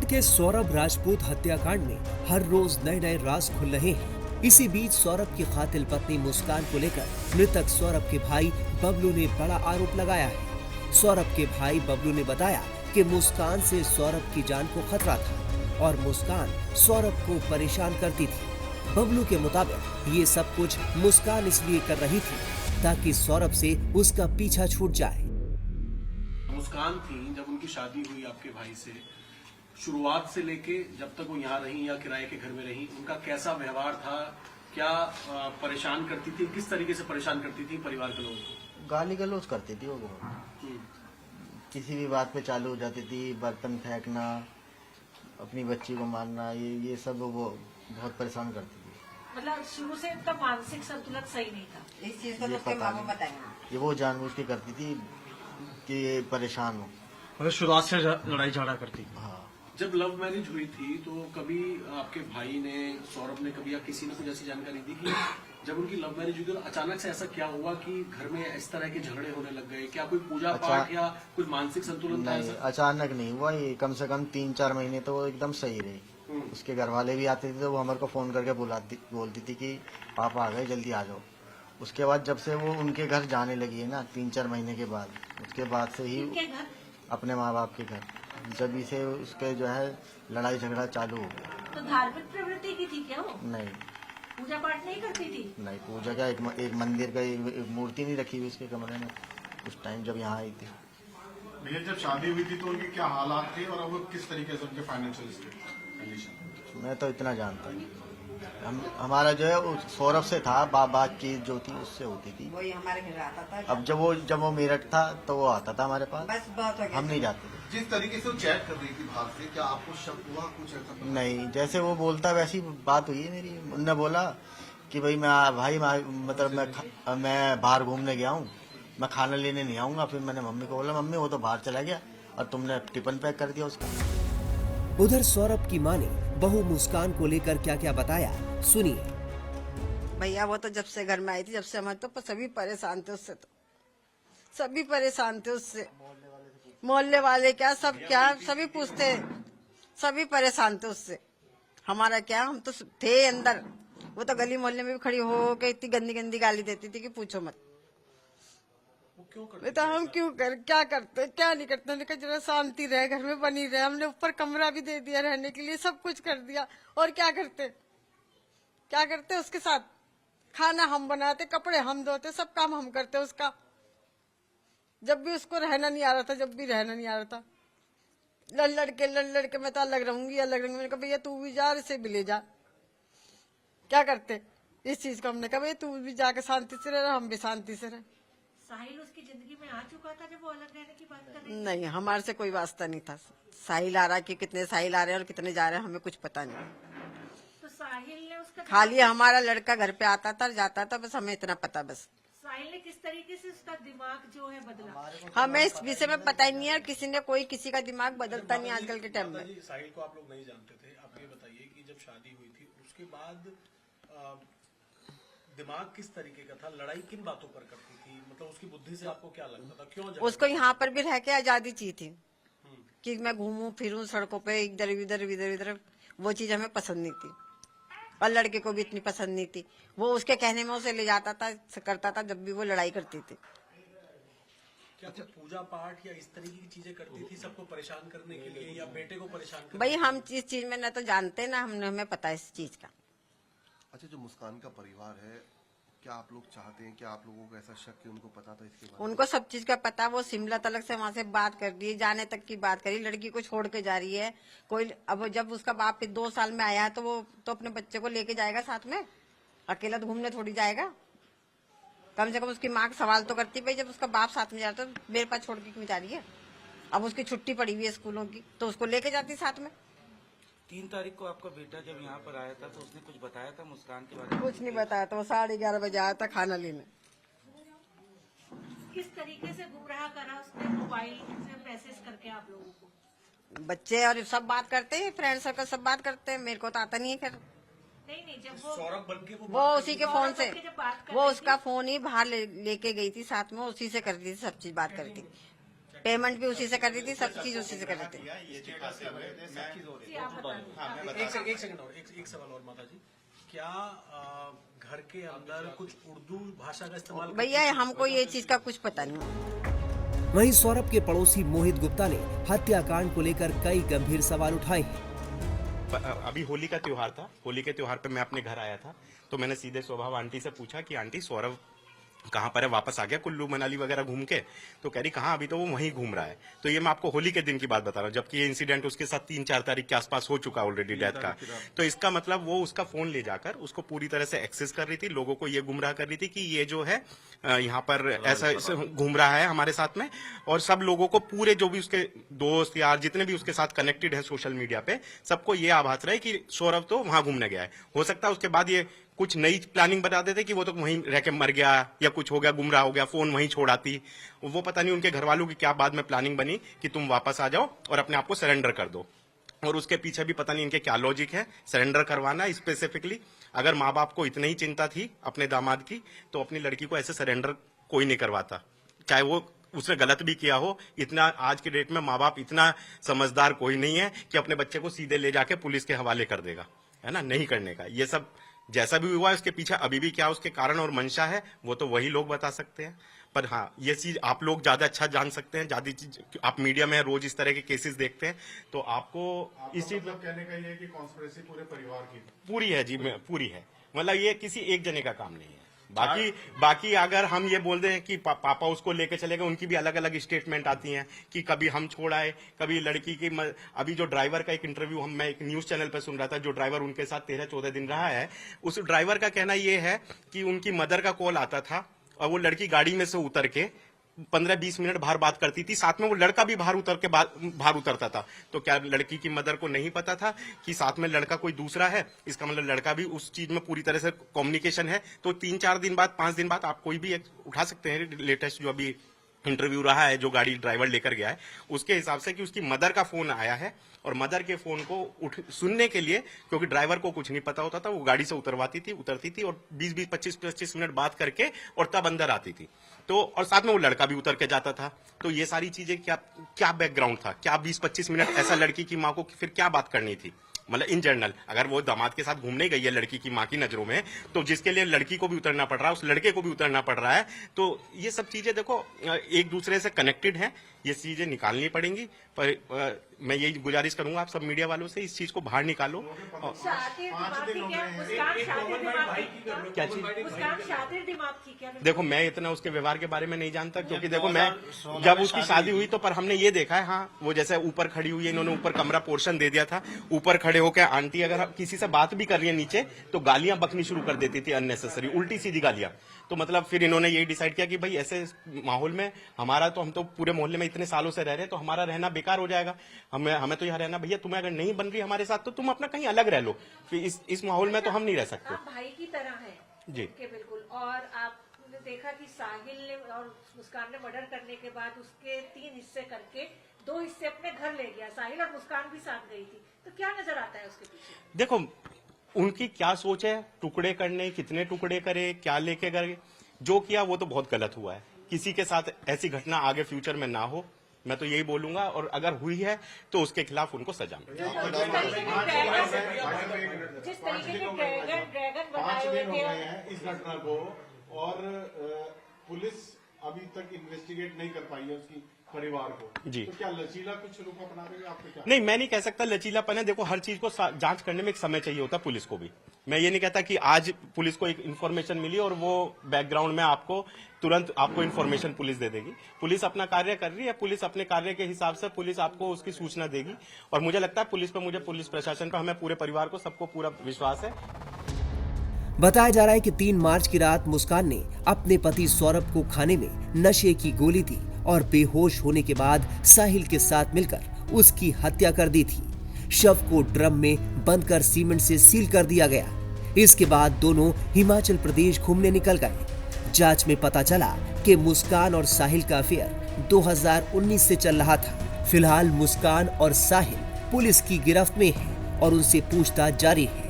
के सौरभ राजपूत हत्याकांड में हर रोज नए नए राज खुल रहे हैं। इसी बीच सौरभ की कातिल पत्नी मुस्कान को लेकर मृतक सौरभ के भाई बबलू ने बड़ा आरोप लगाया है। सौरभ के भाई बबलू ने बताया कि मुस्कान से सौरभ की जान को खतरा था और मुस्कान सौरभ को परेशान करती थी। बबलू के मुताबिक ये सब कुछ मुस्कान इसलिए कर रही थी ताकि सौरभ से उसका पीछा छूट जाए। मुस्कान थी जब उनकी शादी हुई आपके भाई से, शुरुआत से लेके जब तक वो यहाँ रही या किराए के घर में रही, उनका कैसा व्यवहार था? क्या परेशान करती थी? किस तरीके से परेशान करती थी परिवार के लोगों को? गाली गलौज करती थी वो। किसी भी बात पे चालू हो जाती थी, बर्तन फेंकना, अपनी बच्ची को मारना, ये सब वो बहुत परेशान करती थी। मतलब शुरू से इनका मानसिक संतुलन सही नहीं था। इस चीज को तो उसके माँ बाप बताएंगे। ये वो जानबूझ के करती थी कि ये परेशान हो। मतलब शुरुआत से लड़ाई झगड़ा करती थी। हाँ। जब लव मैरिज हुई थी तो कभी आपके भाई ने, सौरभ ने कभी या किसी ने कुछ ऐसी जानकारी दी कि जब उनकी लव मैरिज हुई तो अचानक से ऐसा क्या हुआ कि घर में इस तरह के झगड़े होने लग गए? क्या कोई पूजा पाठ या कोई मानसिक संतुलन था? नहीं, अचानक नहीं हुआ। ये कम से कम 3-4 महीने तो वो एकदम सही रही। उसके घर वाले भी आते थे तो वो हमारे को फोन करके बोलती थी कि पापा आ गए, जल्दी आ जाओ। उसके बाद जब से वो उनके घर जाने लगी है ना 3-4 महीने के बाद, उसके बाद से ही अपने माँ बाप के घर, जब से उसके जो है लड़ाई झगड़ा चालू हो गया। तो धार्मिक प्रवृत्ति की थी क्या वो? नहीं, पूजा पाठ नहीं करती थी? नहीं, पूजा क्या, एक मंदिर का एक मूर्ति नहीं रखी हुई उसके कमरे में उस टाइम जब यहाँ आई थी। भैया जब शादी हुई थी तो उनके क्या हालात थे और अब वो किस तरीके से उनके फाइनेंशियल कंडीशन? मैं तो इतना जानता हूँ। हमारा जो है वो सौरभ से था, बातचीत जो थी उससे होती थी। वही हमारे घर आता था। अब जब वो मेरठ था तो वो आता था हमारे पास। बस बहुत हो गया। हम नहीं जाते थे। जिस तरीके से वो चैट कर रही थी बाहर से, क्या आपको शक हुआ कुछ ऐसा? नहीं, जैसे वो बोलता वैसी बात हुई है मेरी। उनने बोला कि भाई मैं बाहर घूमने गया हूँ, मैं खाना लेने नहीं आऊंगा। फिर मैंने मम्मी को बोला, मम्मी वो तो बाहर चला गया और तुमने टिफिन पैक कर दिया उसका। उधर सौरभ की मां ने बहू मुस्कान को लेकर क्या क्या बताया, सुनिए। भैया वो तो जब से घर में आई थी, जब से हमारे तो सभी परेशान थे उससे। तो सभी परेशान थे उससे, मोहल्ले वाले क्या सब क्या सभी पूछते, सभी परेशान थे उससे। हमारा क्या, हम तो थे अंदर। वो तो गली मोहल्ले में भी खड़ी हो के इतनी गंदी गंदी गाली देती थी कि पूछो मत। बेटा हम क्या करते क्या नहीं करते, हमने कहा जरा शांति रहे, घर में बनी रहे। हमने ऊपर कमरा भी दे दिया रहने के लिए, सब कुछ कर दिया। और क्या करते उसके साथ? खाना हम बनाते, कपड़े हम धोते, सब काम हम करते उसका। जब भी उसको रहना नहीं आ रहा था, लड़ लड़ के मैं तो अलग रहूंगी। मैंने कहा भैया तू भी जा, इसे भी ले जा। क्या करते इस चीज को? हमने कहा भैया तू भी जाके शांति से रह, हम भी शांति से रहे। साहिल उसकी जिंदगी में आ चुका था जब वो अलग रहने की बात कर रही थी? नहीं, हमारे से कोई वास्ता नहीं था। साहिल आ रहा कि कितने साहिल आ रहे हैं और कितने जा रहे हैं हमें कुछ पता नहीं। तो साहिल ने उसका खाली हमारा लड़का घर पे आता था जाता था, बस हमें इतना पता। बस साहिल ने किस तरीके से उसका दिमाग जो है बदला? हमें इस विषय में पता ही नहीं है। किसी ने कोई किसी का दिमाग बदलता नहीं आजकल के टाइम में। साहिल को आप लोग नहीं जानते थे। आप ये बताइए कि जब शादी हुई थी उसके बाद दिमाग किस तरीके का था? लड़ाई किन बातों पर करती थी? मतलब उसकी बुद्धि से आपको क्या लगता था? क्यों उसको यहाँ पर भी रह के आजादी चाहिए थी कि मैं घूमूं फिरूं सड़कों पे, इधर इधर। वो चीज हमें पसंद नहीं थी और लड़के को भी इतनी पसंद नहीं थी। वो उसके कहने में उसे ले जाता था, करता था जब भी वो लड़ाई करती थी। क्या पूजा पाठ या इस तरीके की चीजें करती थी सबको परेशान करने के लिए, या बेटे को परेशान करने? भाई हम इस चीज में न तो जानते ना हमें पता है इस चीज का। अच्छा, जो मुस्कान का परिवार है, क्या आप लोग चाहते हैं, क्या आप लोगों को ऐसा शक कि उनको पता था इसके बारे में? उनको सब चीज का पता। वो शिमला तलक से वहाँ से बात कर रही है, जाने तक की बात करी। लड़की को छोड़ के जा रही है कोई। अब जब उसका बाप 2 साल में आया है तो वो तो अपने बच्चे को लेके जाएगा साथ में, अकेला तो घूमने थोड़ी जाएगा। कम से कम उसकी माँ का सवाल तो करती भाई, जब उसका बाप साथ में जा रहा है तो मेरे पास छोड़ के क्यों जा रही है? अब उसकी छुट्टी पड़ी हुई है स्कूलों की तो उसको लेके जाती साथ में। 3 तारीख को आपका बेटा जब यहाँ पर आया था तो उसने कुछ बताया था मुस्कान के बारे में? कुछ नहीं बताया था। वो 11:30 बजे आया था खाना लेने। किस तरीके से गुमराह करा उसने? मोबाइल से मैसेज करके आप लोगों को? बच्चे और सब बात करते हैं, फ्रेंड सर्कल सब बात करते हैं। मेरे को तो आता नहीं है। खैर नहीं, जब वो सौरभ बनके वो उसी के फोन से, वो उसका फोन ही बाहर लेके गई थी साथ में, उसी से करती थी सब चीज, बात करती। पेमेंट भी उसी से कर रही थी, सब चीज उसी से कर रही थी। एक सेकंड और एक सवाल और माता जी, क्या घर के अंदर कुछ उर्दू भाषा का इस्तेमाल भैया हमको ये चीज का कुछ पता नहीं। वहीं सौरभ के पड़ोसी मोहित गुप्ता ने हत्याकांड को लेकर कई गंभीर सवाल उठाए हैं। अभी होली का त्योहार था, होली के त्योहार पे मैं अपने घर आया था, तो मैंने सीधे स्वभाव आंटी से पूछा कि आंटी सौरभ कहाँ पर है, वापस आ गया कुल्लू मनाली वगैरह घूम के? तो कह रही कहाँ, अभी तो वो वहीं घूम रहा है। तो ये मैं आपको होली के दिन की बात बता रहा हूँ, जबकि ये इंसिडेंट उसके साथ 3-4 तारीख के आसपास हो चुका ऑलरेडी डेथ का। तो इसका मतलब वो उसका फोन ले जाकर उसको पूरी तरह से एक्सेस कर रही थी, लोगों को ये गुमराह कर रही थी कि ये जो है यहाँ पर ऐसा घूम रहा है हमारे साथ में, और सब लोगों को, पूरे जो भी उसके दोस्त यार जितने भी उसके साथ कनेक्टेड है सोशल मीडिया पे, सबको ये आभास रहा है कि सौरभ तो वहां घूमने गया है। हो सकता है उसके बाद ये कुछ नई प्लानिंग बता देते कि वो तो वहीं रह के मर गया या कुछ हो गया, गुमराह हो गया, फोन वहीं छोड़ाती। वो पता नहीं उनके घर वालों की क्या बाद में प्लानिंग बनी कि तुम वापस आ जाओ और अपने आप को सरेंडर कर दो, और उसके पीछे भी पता नहीं इनके क्या लॉजिक है सरेंडर करवाना स्पेसिफिकली। अगर माँ बाप को इतनी ही चिंता थी अपने दामाद की, तो अपनी लड़की को ऐसे सरेंडर कोई नहीं करवाता, चाहे वो उसने गलत भी किया हो। इतना आज के डेट में माँ बाप इतना समझदार कोई नहीं है कि अपने बच्चे को सीधे ले जाके पुलिस के हवाले कर देगा, है ना, नहीं करने का। ये सब जैसा भी हुआ है उसके पीछे अभी भी क्या उसके कारण और मंशा है, वो तो वही लोग बता सकते हैं। पर हाँ, ये चीज आप लोग ज्यादा अच्छा जान सकते हैं, ज्यादा चीज आप मीडिया में रोज इस तरह के केसेस देखते हैं, तो आपको इस चीज मतलब कहने का ये है कि कॉन्स्पिरेसी पूरे परिवार की पूरी है जी, पूरी है। मतलब ये किसी एक जने का काम नहीं है। बाकी अगर हम ये बोल दें कि पापा उसको लेके चले गए, उनकी भी अलग अलग स्टेटमेंट आती हैं कि कभी हम छोड़ आए, कभी लड़की की अभी जो ड्राइवर का एक इंटरव्यू मैं एक न्यूज चैनल पर सुन रहा था, जो ड्राइवर उनके साथ 13-14 दिन रहा है, उस ड्राइवर का कहना ये है कि उनकी मदर का कॉल आता था और वो लड़की गाड़ी में से उतर के 15-20 मिनट बाहर बात करती थी, साथ में वो लड़का भी बाहर उतरता था। तो क्या लड़की की मदर को नहीं पता था कि साथ में लड़का कोई दूसरा है? इसका मतलब लड़का भी उस चीज में पूरी तरह से कम्युनिकेशन है। तो 3-4 दिन बाद, 5 दिन बाद आप कोई भी एक उठा सकते हैं लेटेस्ट जो अभी इंटरव्यू रहा है, जो गाड़ी ड्राइवर लेकर गया है, उसके हिसाब से कि उसकी मदर का फोन आया है और मदर के फोन को सुनने के लिए, क्योंकि ड्राइवर को कुछ नहीं पता होता था, वो गाड़ी से उतरती थी और 20-20, 25-25 मिनट बात करके और तब अंदर आती थी। तो और साथ में वो लड़का भी उतर के जाता था। तो ये सारी चीजें क्या बैकग्राउंड था, क्या 20-25 मिनट ऐसा लड़की की माँ को फिर क्या बात करनी थी? मतलब इन जनरल अगर वो दामाद के साथ घूमने गई है लड़की की माँ की नजरों में, तो जिसके लिए लड़की को भी उतरना पड़ रहा है, उस लड़के को भी उतरना पड़ रहा है। तो ये सब चीजें देखो एक दूसरे से कनेक्टेड हैं, ये चीजें निकालनी पड़ेंगी। पर मैं यही गुजारिश करूंगा आप सब मीडिया वालों से, इस चीज को बाहर निकालो। देखो मैं इतना उसके व्यवहार के बारे में नहीं जानता, क्योंकि देखो मैं जब उसकी शादी हुई तो पर हमने ये देखा है, हाँ वो जैसे ऊपर खड़ी हुई है, इन्होंने ऊपर कमरा पोर्शन दे दिया था, ऊपर खड़े होकर आंटी अगर किसी से बात भी कर रही है नीचे तो गालियां बकनी शुरू कर देती थी, अननेसेसरी उल्टी सीधी गालियां। तो मतलब फिर इन्होंने यही डिसाइड किया कि भाई ऐसे माहौल में हम तो पूरे मोहल्ले में इतने सालों से रह रहे हैं, तो हमारा रहना बेकार हो जाएगा, हमें तो यहाँ रहना, भैया तुम्हें अगर नहीं बन रही हमारे साथ तो तुम अपना कहीं अलग रह लो, फिर इस माहौल में तो हम नहीं रह सकते। आप भाई की तरह हैं जी के बिल्कुल। और आपने देखा कि साहिल ने और मुस्कान ने मर्डर करने के बाद उसके 3 हिस्से करके 2 हिस्से अपने घर ले गया, साहिल और मुस्कान भी साथ गई थी। तो क्या नजर आता है उसके पीछे? देखो उनकी क्या सोच है, टुकड़े करने, कितने टुकड़े करे, क्या लेके गए, जो किया वो तो बहुत गलत हुआ है। किसी के साथ ऐसी घटना आगे फ्यूचर में ना हो, मैं तो यही बोलूंगा, और अगर हुई है तो उसके खिलाफ उनको सजा मिले। जिस तरीके के ड्रैगन बनाए हुए थे इस घटना को, और पुलिस अभी तक इन्वेस्टिगेट नहीं कर पाई है उसकी परिवार को जी, तो क्या लचीला कुछ रुख अपना रही है? आपको क्या? नहीं, मैं नहीं कह सकता लचीलापन है। देखो हर चीज को जांच करने में एक समय चाहिए होता है पुलिस को भी। मैं ये नहीं कहता कि आज पुलिस को एक इन्फॉर्मेशन मिली और वो बैकग्राउंड में आपको तुरंत आपको इन्फॉर्मेशन पुलिस दे देगी। पुलिस अपना कार्य कर रही है, पुलिस अपने कार्य के हिसाब से पुलिस आपको उसकी सूचना देगी, और मुझे लगता है पुलिस प्रशासन पर, हमें पूरे परिवार को, सबको पूरा विश्वास है। बताया जा रहा है कि 3 मार्च की रात मुस्कान ने अपने पति सौरभ को खाने में नशे की गोली दी और बेहोश होने के बाद साहिल के साथ मिलकर उसकी हत्या कर दी थी। शव को ड्रम में बंद कर सीमेंट से सील कर दिया गया। इसके बाद दोनों हिमाचल प्रदेश घूमने निकल गए। जांच में पता चला कि मुस्कान और साहिल का अफेयर 2019 से चल रहा था। फिलहाल मुस्कान और साहिल पुलिस की गिरफ्त में हैं और उनसे पूछताछ जारी है।